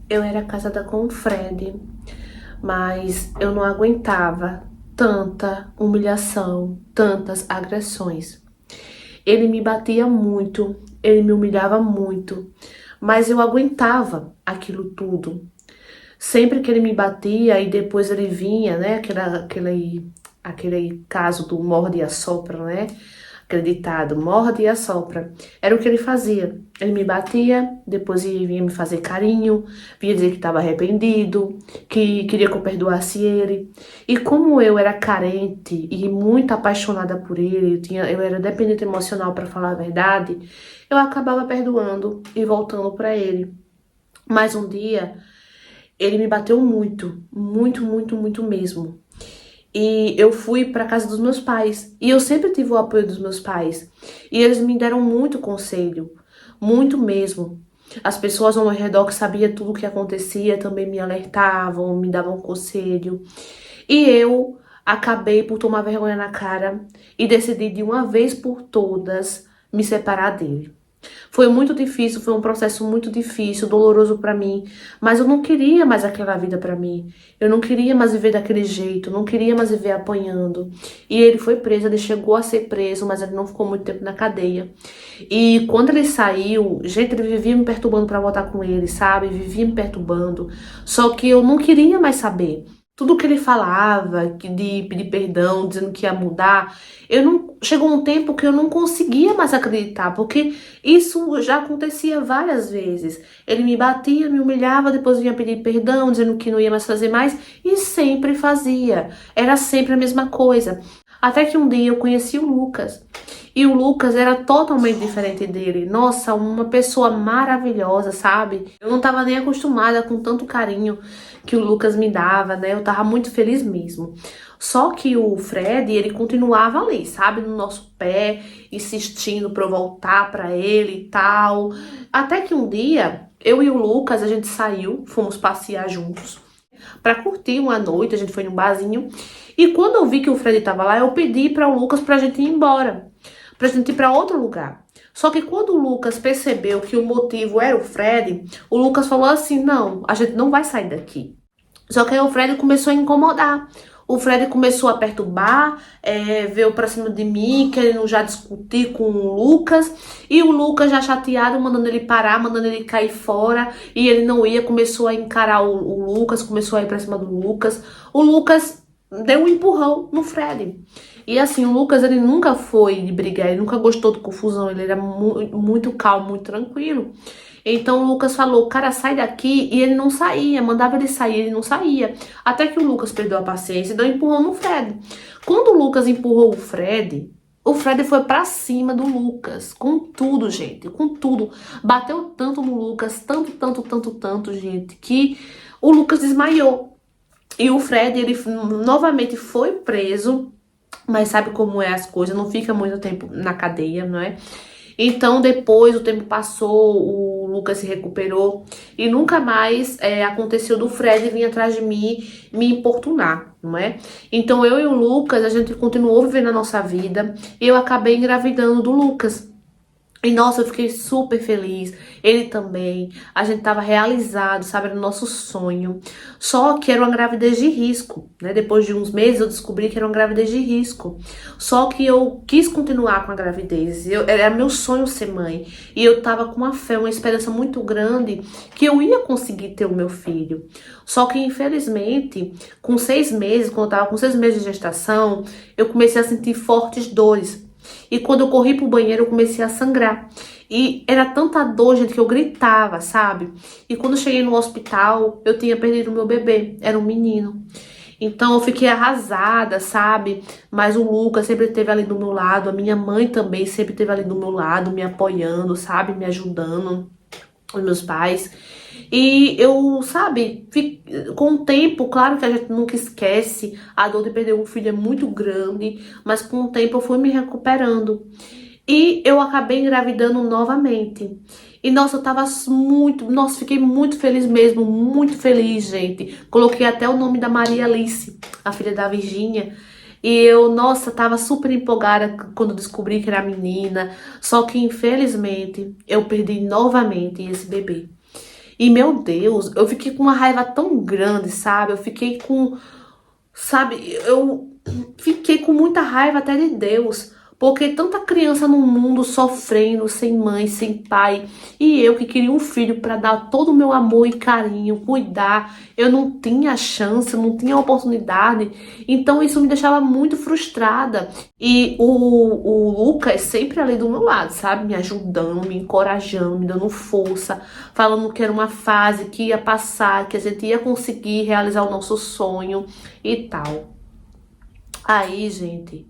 Eu era casada com o Fred, mas eu não aguentava tanta humilhação, tantas agressões. Ele me batia muito, ele me humilhava muito, mas eu aguentava aquilo tudo. Sempre que ele me batia e depois ele vinha, né, aquele caso do morde e assopra, né? Aquele ditado, morde e assopra. Era o que ele fazia. Ele me batia, depois ele vinha me fazer carinho, vinha dizer que estava arrependido, que queria que eu perdoasse ele. E como eu era carente e muito apaixonada por ele, eu era dependente emocional para falar a verdade, eu acabava perdoando e voltando para ele. Mas um dia ele me bateu muito, muito, muito, muito mesmo. E eu fui para casa dos meus pais. E eu sempre tive o apoio dos meus pais. E eles me deram muito conselho, muito mesmo. As pessoas ao meu redor que sabiam tudo o que acontecia também me alertavam, me davam conselho. E eu acabei por tomar vergonha na cara e decidi de uma vez por todas me separar dele. Foi muito difícil, foi um processo muito difícil, doloroso pra mim, mas eu não queria mais aquela vida pra mim. Eu não queria mais viver daquele jeito, não queria mais viver apanhando. E ele foi preso, ele chegou a ser preso, mas ele não ficou muito tempo na cadeia. E quando ele saiu, gente, ele vivia me perturbando pra voltar com ele, sabe? Vivia me perturbando. Só que eu não queria mais saber. Tudo que ele falava, de pedir perdão, dizendo que ia mudar, eu não. Chegou um tempo que eu não conseguia mais acreditar, porque isso já acontecia várias vezes. Ele me batia, me humilhava, depois vinha pedir perdão, dizendo que não ia mais fazer mais, e sempre fazia. Era sempre a mesma coisa. Até que um dia eu conheci o Lucas. E o Lucas era totalmente diferente dele. Nossa, uma pessoa maravilhosa, sabe? Eu não tava nem acostumada com tanto carinho que o Lucas me dava, né? Eu tava muito feliz mesmo. Só que o Fred, ele continuava ali, sabe? No nosso pé, insistindo pra eu voltar pra ele e tal. Até que um dia, eu e o Lucas, a gente saiu, fomos passear juntos pra curtir uma noite, a gente foi num barzinho. E quando eu vi que o Fred tava lá, eu pedi para o Lucas pra gente ir embora, pra gente ir pra outro lugar. Só que quando o Lucas percebeu que o motivo era o Fred, o Lucas falou assim: não, a gente não vai sair daqui. Só que aí o Fred começou a incomodar. O Fred começou a perturbar, veio pra cima de mim, querendo já discutir com o Lucas. E o Lucas já chateado, mandando ele parar, mandando ele cair fora. E ele não ia, começou a encarar o Lucas, começou a ir pra cima do Lucas. O Lucas deu um empurrão no Fred. E assim, o Lucas, ele nunca foi de brigar, ele nunca gostou de confusão, ele era muito calmo, muito tranquilo. Então o Lucas falou, cara, sai daqui, e ele não saía, mandava ele sair, ele não saía. Até que o Lucas perdeu a paciência e deu um empurrão no Fred. Quando o Lucas empurrou o Fred foi pra cima do Lucas, com tudo, gente, com tudo. Bateu tanto no Lucas, tanto, tanto, tanto, tanto, gente, que o Lucas desmaiou. E o Fred, ele novamente foi preso, mas sabe como é as coisas, não fica muito tempo na cadeia, não é? Então, depois o tempo passou, o Lucas se recuperou e nunca mais aconteceu do Fred vir atrás de mim me importunar, não é? Então, eu e o Lucas, a gente continuou vivendo a nossa vida e eu acabei engravidando do Lucas. E nossa, eu fiquei super feliz. Ele também. A gente tava realizado, sabe? Era o nosso sonho. Só que era uma gravidez de risco, né? Depois de uns meses eu descobri que era uma gravidez de risco. Só que eu quis continuar com a gravidez. Era meu sonho ser mãe. E eu tava com uma fé, uma esperança muito grande que eu ia conseguir ter o meu filho. Só que infelizmente, com 6 meses, quando eu tava com 6 meses de gestação, eu comecei a sentir fortes dores. E quando eu corri pro banheiro, eu comecei a sangrar. E era tanta dor, gente, que eu gritava, sabe? E quando eu cheguei no hospital, eu tinha perdido o meu bebê. Era um menino. Então eu fiquei arrasada, sabe? Mas o Lucas sempre esteve ali do meu lado. A minha mãe também sempre esteve ali do meu lado, me apoiando, sabe? Me ajudando. Os meus pais. E eu, sabe, com o tempo, claro que a gente nunca esquece, a dor de perder um filho é muito grande, mas com o tempo eu fui me recuperando. E eu acabei engravidando novamente. E nossa, eu tava muito, nossa, fiquei muito feliz mesmo, muito feliz, gente. Coloquei até o nome da Maria Alice, a filha da Virgínia. E eu, nossa, tava super empolgada quando descobri que era menina. Só que infelizmente eu perdi novamente esse bebê. E, meu Deus, eu fiquei com uma raiva tão grande, sabe? Eu fiquei com, sabe, eu fiquei com muita raiva até de Deus. Porque tanta criança no mundo sofrendo, sem mãe, sem pai, e eu que queria um filho para dar todo o meu amor e carinho, cuidar, eu não tinha chance, eu não tinha oportunidade, então isso me deixava muito frustrada. E o Lucas sempre ali do meu lado, sabe? Me ajudando, me encorajando, me dando força, falando que era uma fase que ia passar, que a gente ia conseguir realizar o nosso sonho e tal. Aí, gente,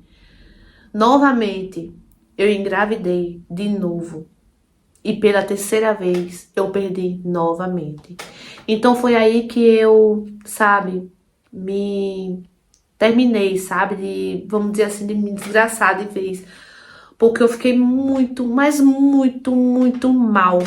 novamente eu engravidei de novo. E pela terceira vez eu perdi novamente. Então foi aí que eu, sabe, me terminei, sabe, de, vamos dizer assim, de me desgraçar de vez. Porque eu fiquei muito, mas muito, muito mal.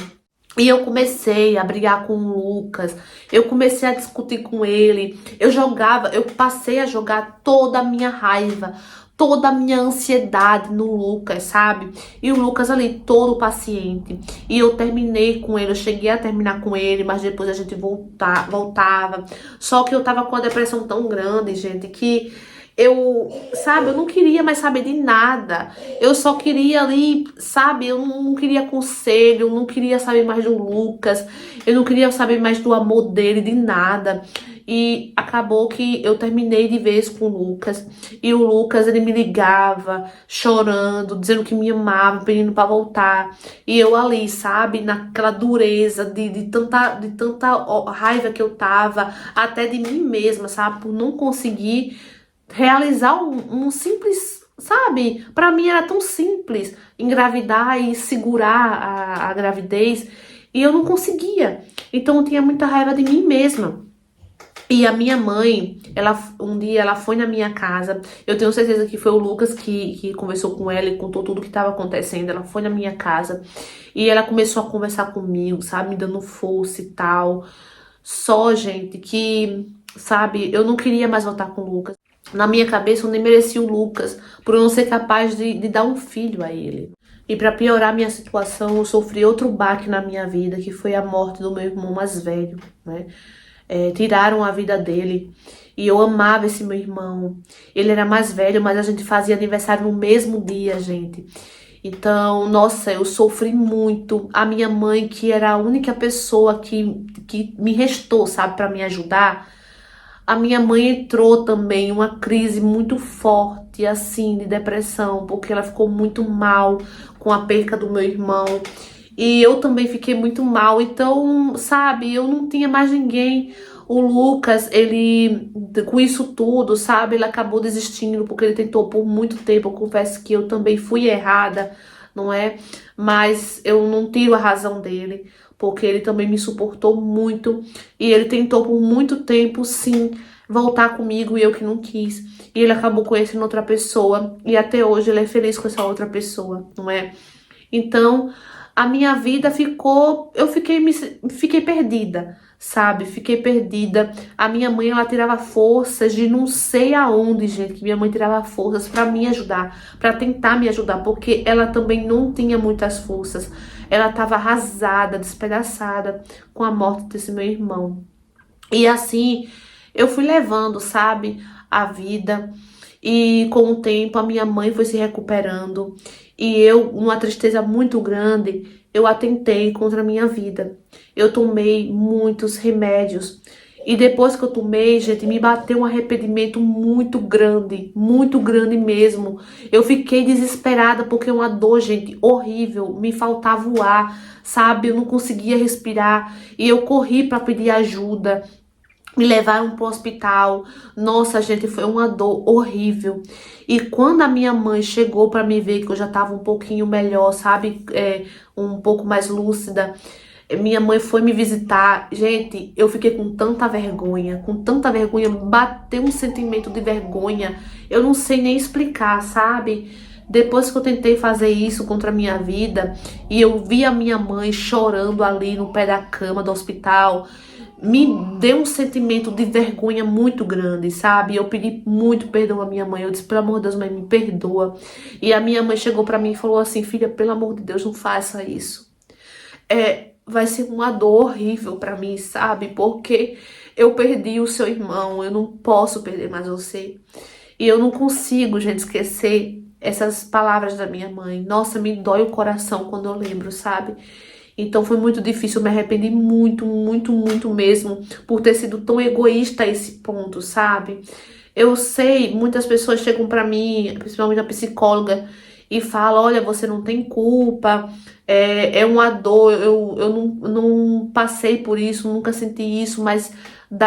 E eu comecei a brigar com o Lucas, eu comecei a discutir com ele, eu passei a jogar toda a minha raiva, toda a minha ansiedade no Lucas, sabe? E o Lucas ali todo paciente. E eu terminei com ele, eu cheguei a terminar com ele, mas depois a gente voltava. Só que eu tava com uma depressão tão grande, gente, que eu, sabe, eu não queria mais saber de nada. Eu só queria ali, sabe, eu não queria conselho, eu não queria saber mais do Lucas, eu não queria saber mais do amor dele, de nada. E acabou que eu terminei de vez com o Lucas. E o Lucas, ele me ligava, chorando, dizendo que me amava, pedindo pra voltar. E eu ali, sabe, naquela dureza de tanta raiva que eu tava, até de mim mesma, sabe, por não conseguir realizar um simples, sabe? Pra mim era tão simples engravidar e segurar a gravidez e eu não conseguia. Então eu tinha muita raiva de mim mesma. E a minha mãe, um dia ela foi na minha casa. Eu tenho certeza que foi o Lucas que conversou com ela e contou tudo o que estava acontecendo. Ela foi na minha casa e ela começou a conversar comigo, sabe, me dando força e tal. Só, gente, que, sabe, eu não queria mais voltar com o Lucas. Na minha cabeça, eu nem merecia o Lucas, por eu não ser capaz de dar um filho a ele. E para piorar a minha situação, eu sofri outro baque na minha vida, que foi a morte do meu irmão mais velho, né? Tiraram a vida dele. E eu amava esse meu irmão. Ele era mais velho, mas a gente fazia aniversário no mesmo dia, gente. Então, nossa, eu sofri muito. A minha mãe, que era a única pessoa que me restou, sabe, para me ajudar, a minha mãe entrou também em uma crise muito forte, assim, de depressão, porque ela ficou muito mal com a perca do meu irmão. E eu também fiquei muito mal. Então, sabe, eu não tinha mais ninguém. O Lucas, ele, com isso tudo, sabe, ele acabou desistindo, porque ele tentou por muito tempo. Eu confesso que eu também fui errada, não é? Mas eu não tiro a razão dele, porque ele também me suportou muito. E ele tentou por muito tempo, sim, voltar comigo e eu que não quis. E ele acabou conhecendo outra pessoa e até hoje ele é feliz com essa outra pessoa, não é? Então, a minha vida ficou, fiquei perdida, sabe? Fiquei perdida. A minha mãe, ela tirava forças de não sei aonde, gente, que minha mãe tirava forças pra me ajudar, pra tentar me ajudar, porque ela também não tinha muitas forças. Ela tava arrasada, despedaçada com a morte desse meu irmão. E assim, eu fui levando, sabe, a vida. E com o tempo a minha mãe foi se recuperando. E eu, numa tristeza muito grande, eu atentei contra a minha vida. Eu tomei muitos remédios. E depois que eu tomei, gente, me bateu um arrependimento muito grande mesmo. Eu fiquei desesperada porque uma dor, gente, horrível, me faltava o ar, sabe? Eu não conseguia respirar e eu corri para pedir ajuda. Me levaram pro hospital. Nossa, gente, foi uma dor horrível. E quando a minha mãe chegou pra me ver que eu já tava um pouquinho melhor, sabe? Um pouco mais lúcida. Minha mãe foi me visitar. Gente, eu fiquei com tanta vergonha, bateu um sentimento de vergonha. Eu não sei nem explicar, sabe? Depois que eu tentei fazer isso contra a minha vida e eu vi a minha mãe chorando ali no pé da cama do hospital, me deu um sentimento de vergonha muito grande, sabe? Eu pedi muito perdão à minha mãe. Eu disse, pelo amor de Deus, mãe, me perdoa. E a minha mãe chegou pra mim e falou assim, filha, pelo amor de Deus, não faça isso. vai ser uma dor horrível pra mim, sabe? Porque eu perdi o seu irmão, eu não posso perder mais você. E eu não consigo, gente, esquecer essas palavras da minha mãe. Nossa, me dói o coração quando eu lembro, sabe? Então foi muito difícil, eu me arrependi muito, muito, muito mesmo por ter sido tão egoísta a esse ponto, sabe? Eu sei, muitas pessoas chegam pra mim, principalmente a psicóloga, e falam, olha, você não tem culpa, é uma dor, eu não passei por isso, nunca senti isso, mas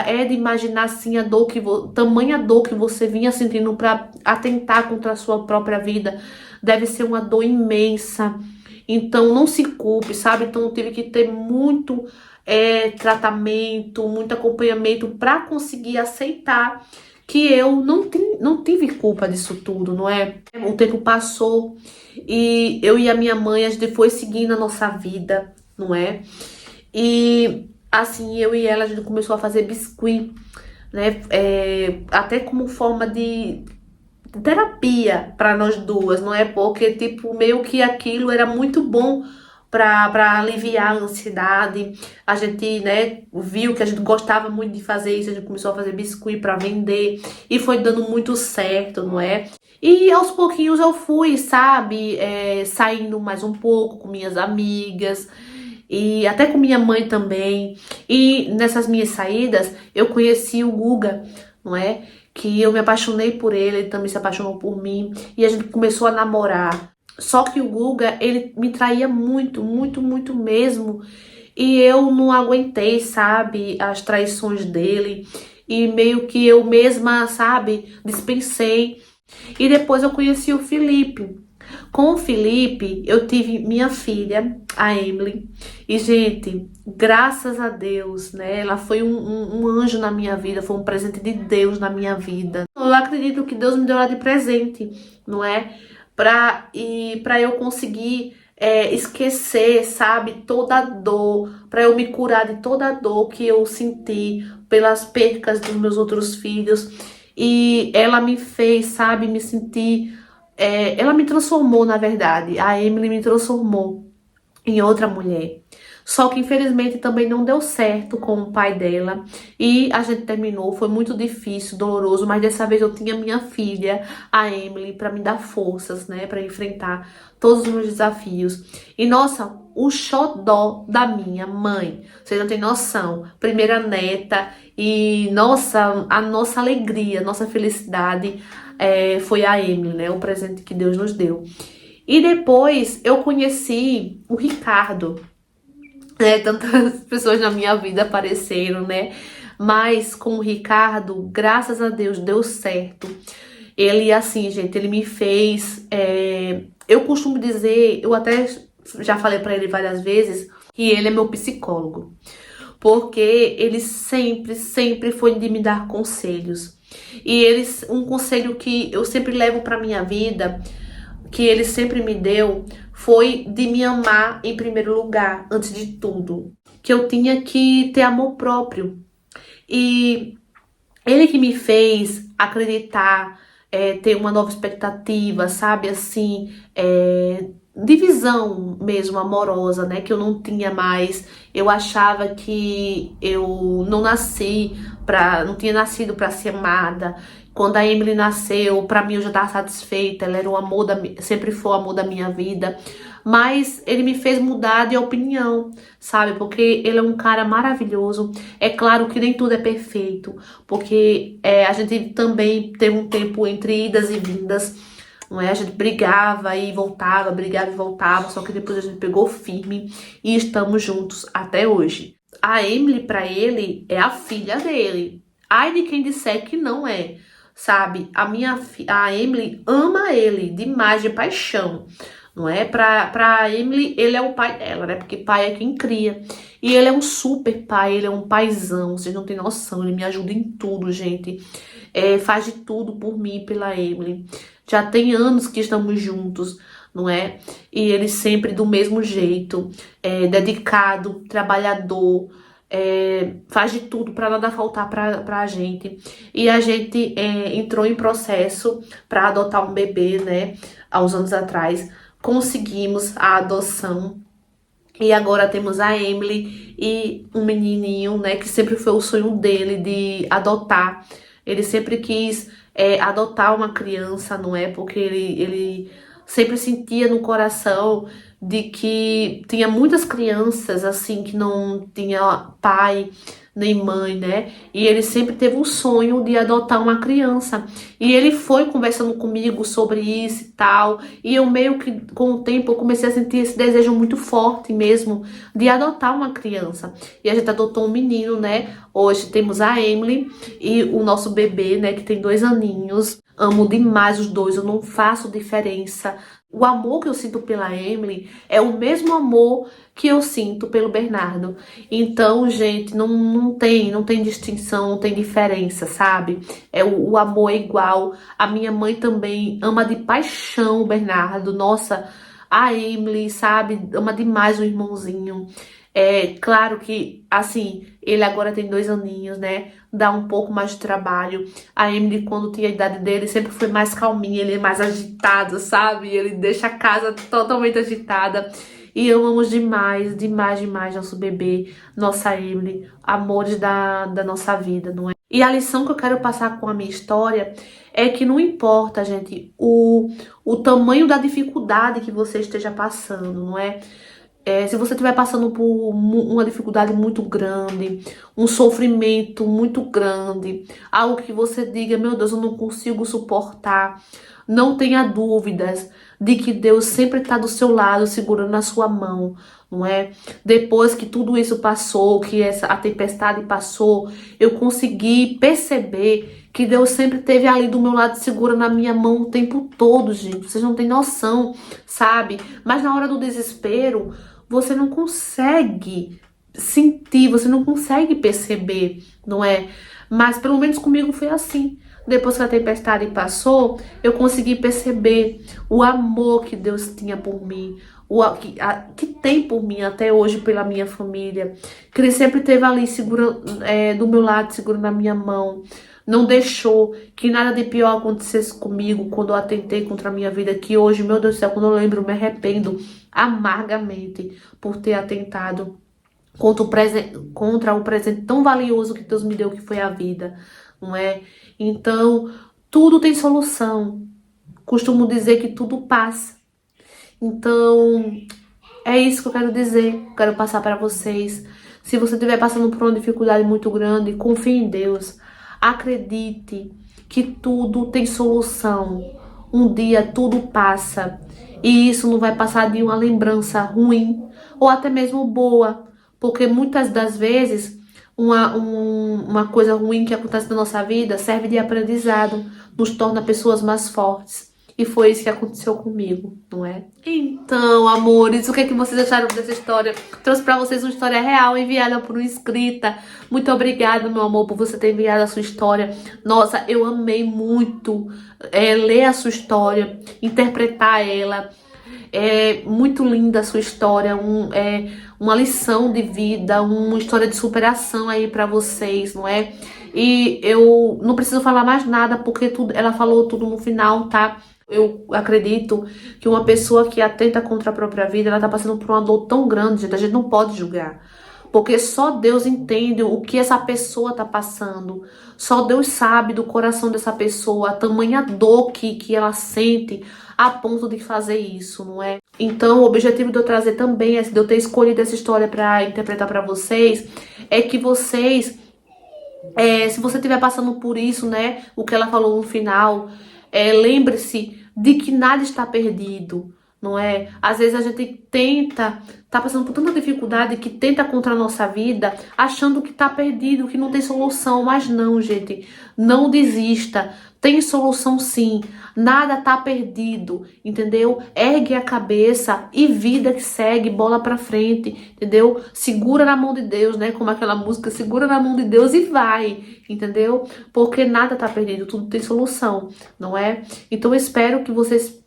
é de imaginar assim a dor tamanha dor que você vinha sentindo para atentar contra a sua própria vida, deve ser uma dor imensa. Então não se culpe, sabe? Então eu tive que ter muito tratamento, muito acompanhamento para conseguir aceitar que eu não tive culpa disso tudo, não é? O tempo passou e eu e a minha mãe, a gente foi seguindo a nossa vida, não é? E assim, eu e ela, a gente começou a fazer biscuit, né? Até como forma de terapia para nós duas, não é? Porque, tipo, meio que aquilo era muito bom para aliviar a ansiedade. A gente, né, viu que a gente gostava muito de fazer isso, a gente começou a fazer biscuit para vender e foi dando muito certo, não é? E aos pouquinhos eu fui, sabe, saindo mais um pouco com minhas amigas e até com minha mãe também. E nessas minhas saídas eu conheci o Guga, não é? Que eu me apaixonei por ele, ele também se apaixonou por mim e a gente começou a namorar. Só que o Guga, ele me traía muito, muito, muito mesmo. E eu não aguentei, sabe, as traições dele. E meio que eu mesma, sabe, dispensei. E depois eu conheci o Felipe. Com o Felipe, eu tive minha filha, a Emily. E, gente, graças a Deus, né? Ela foi um anjo na minha vida, foi um presente de Deus na minha vida. Eu acredito que Deus me deu ela de presente, não é? Pra eu conseguir esquecer, sabe, toda a dor, pra eu me curar de toda a dor que eu senti pelas percas dos meus outros filhos. E ela me fez, sabe, me sentir. Ela me transformou, na verdade. A Emily me transformou em outra mulher. Só que infelizmente também não deu certo com o pai dela e a gente terminou. Foi muito difícil, doloroso, mas dessa vez eu tinha minha filha, a Emily, para me dar forças, né, para enfrentar todos os meus desafios. E nossa, o xodó da minha mãe, vocês não têm noção. Primeira neta e nossa, a nossa alegria, nossa felicidade foi a Emily, né, o presente que Deus nos deu. E depois eu conheci o Ricardo, né? Tantas pessoas na minha vida apareceram, né? Mas com o Ricardo, graças a Deus, deu certo. Ele, assim, gente, ele me fez. Eu costumo dizer, eu até já falei pra ele várias vezes, que ele é meu psicólogo. Porque ele sempre, sempre foi de me dar conselhos. E um conselho que eu sempre levo pra minha vida, que ele sempre me deu, foi de me amar em primeiro lugar, antes de tudo. Que eu tinha que ter amor próprio. E ele que me fez acreditar, ter uma nova expectativa, sabe, assim, de visão mesmo amorosa, né, que eu não tinha mais. Eu achava que eu não tinha nascido para ser amada. Quando a Emily nasceu, pra mim eu já estava satisfeita, ela era o amor sempre foi o amor da minha vida. Mas ele me fez mudar de opinião, sabe? Porque ele é um cara maravilhoso. É claro que nem tudo é perfeito, porque a gente também teve um tempo entre idas e vindas, não é? A gente brigava e voltava, brigava e voltava, só que depois a gente pegou firme e estamos juntos até hoje. A Emily, pra ele, é a filha dele. Ai de quem disser que não é, sabe? A Emily ama ele demais, de paixão, não é? Pra Emily, ele é o pai dela, né? Porque pai é quem cria. E ele é um super pai, ele é um paizão, vocês não têm noção, ele me ajuda em tudo, gente. Faz de tudo por mim e pela Emily. Já tem anos que estamos juntos, não é? E ele sempre do mesmo jeito, dedicado, trabalhador, faz de tudo para nada faltar pra gente. E a gente entrou em processo para adotar um bebê, né? Há uns anos atrás. Conseguimos a adoção. E agora temos a Emily e um menininho, né, que sempre foi o sonho dele de adotar. Ele sempre quis adotar uma criança, não é? Porque ele sempre sentia no coração de que tinha muitas crianças, assim, que não tinha pai nem mãe, né? E ele sempre teve um sonho de adotar uma criança. E ele foi conversando comigo sobre isso e tal. E eu meio que, com o tempo, eu comecei a sentir esse desejo muito forte mesmo de adotar uma criança. E a gente adotou um menino, né? Hoje temos a Emily e o nosso bebê, né? Que tem 2 aninhos. Amo demais os dois, eu não faço diferença. O amor que eu sinto pela Emily é o mesmo amor que eu sinto pelo Bernardo. Então, gente, não tem distinção, não tem diferença, sabe? O amor é igual. A minha mãe também ama de paixão o Bernardo. Nossa, a Emily, sabe? Ama demais o irmãozinho. É claro que, assim, ele agora tem 2 aninhos, né? Dá um pouco mais de trabalho. A Emily, quando tinha a idade dele, sempre foi mais calminha, ele é mais agitado, sabe? Ele deixa a casa totalmente agitada. E amamos demais, demais, demais nosso bebê, nossa Emily, amores da nossa vida, não é? E a lição que eu quero passar com a minha história é que não importa, gente, o tamanho da dificuldade que você esteja passando, não é? Se você estiver passando por uma dificuldade muito grande, um sofrimento muito grande, algo que você diga, meu Deus, eu não consigo suportar, não tenha dúvidas de que Deus sempre está do seu lado, segurando a sua mão, não é? Depois que tudo isso passou, que a tempestade passou, eu consegui perceber que Deus sempre esteve ali do meu lado, segurando a minha mão o tempo todo, gente. Vocês não têm noção, sabe? Mas na hora do desespero, você não consegue sentir, você não consegue perceber, não é? Mas pelo menos comigo foi assim. Depois que a tempestade passou, eu consegui perceber o amor que Deus tinha por mim, que tem por mim até hoje pela minha família, que Ele sempre esteve ali segurando, do meu lado, segurando a minha mão. Não deixou que nada de pior acontecesse comigo quando eu atentei contra a minha vida, que hoje, meu Deus do céu, quando eu lembro, eu me arrependo amargamente por ter atentado contra o presente tão valioso que Deus me deu, que foi a vida, não é? Então, tudo tem solução. Costumo dizer que tudo passa. Então, é isso que eu quero dizer, quero passar para vocês. Se você estiver passando por uma dificuldade muito grande, confie em Deus. Acredite que tudo tem solução. Um dia tudo passa. E isso não vai passar de uma lembrança ruim ou até mesmo boa. Porque muitas das vezes uma coisa ruim que acontece na nossa vida serve de aprendizado, nos torna pessoas mais fortes. E foi isso que aconteceu comigo, não é? Então, amores, o que é que vocês acharam dessa história? Trouxe pra vocês uma história real enviada por uma inscrita. Muito obrigada, meu amor, por você ter enviado a sua história. Nossa, eu amei muito ler a sua história, interpretar ela. É muito linda a sua história, uma lição de vida, uma história de superação aí pra vocês, não é? E eu não preciso falar mais nada, porque ela falou tudo no final, tá? Eu acredito que uma pessoa que atenta contra a própria vida, ela tá passando por uma dor tão grande, gente, a gente não pode julgar. Porque só Deus entende o que essa pessoa tá passando. Só Deus sabe do coração dessa pessoa, a tamanha dor que ela sente a ponto de fazer isso, não é? Então, o objetivo de eu trazer também, de eu ter escolhido essa história para interpretar para vocês, é que vocês, se você estiver passando por isso, né, o que ela falou no final, lembre-se de que nada está perdido, não é? Às vezes a gente tá passando por tanta dificuldade que tenta contra a nossa vida, achando que tá perdido, que não tem solução, mas não, gente, não desista, tem solução sim, nada tá perdido, entendeu? Ergue a cabeça e vida que segue, bola pra frente, entendeu? Segura na mão de Deus, né? Como aquela música, segura na mão de Deus e vai, entendeu? Porque nada tá perdido, tudo tem solução, não é? Então eu espero que vocês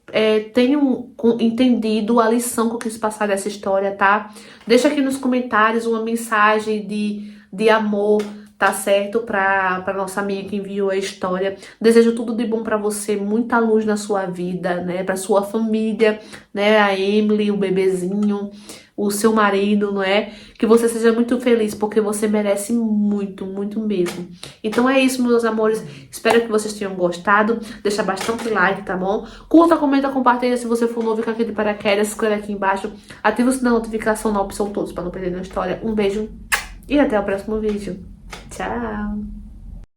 tenham entendido a lição que eu quis passar dessa história, tá? Deixa aqui nos comentários uma mensagem de amor, tá certo? Pra nossa amiga que enviou a história. Desejo tudo de bom pra você, muita luz na sua vida, né? Pra sua família, né? A Emily, o bebezinho. o seu marido, não é? Que você seja muito feliz, porque você merece muito, muito mesmo. Então é isso, meus amores. Espero que vocês tenham gostado. Deixa bastante like, tá bom? Curta, comenta, compartilha se você for novo e com aquele paraquedas. Se inscreve aqui embaixo. Ativa o sininho da notificação na opção todos para não perder nenhuma história. Um beijo e até o próximo vídeo. Tchau!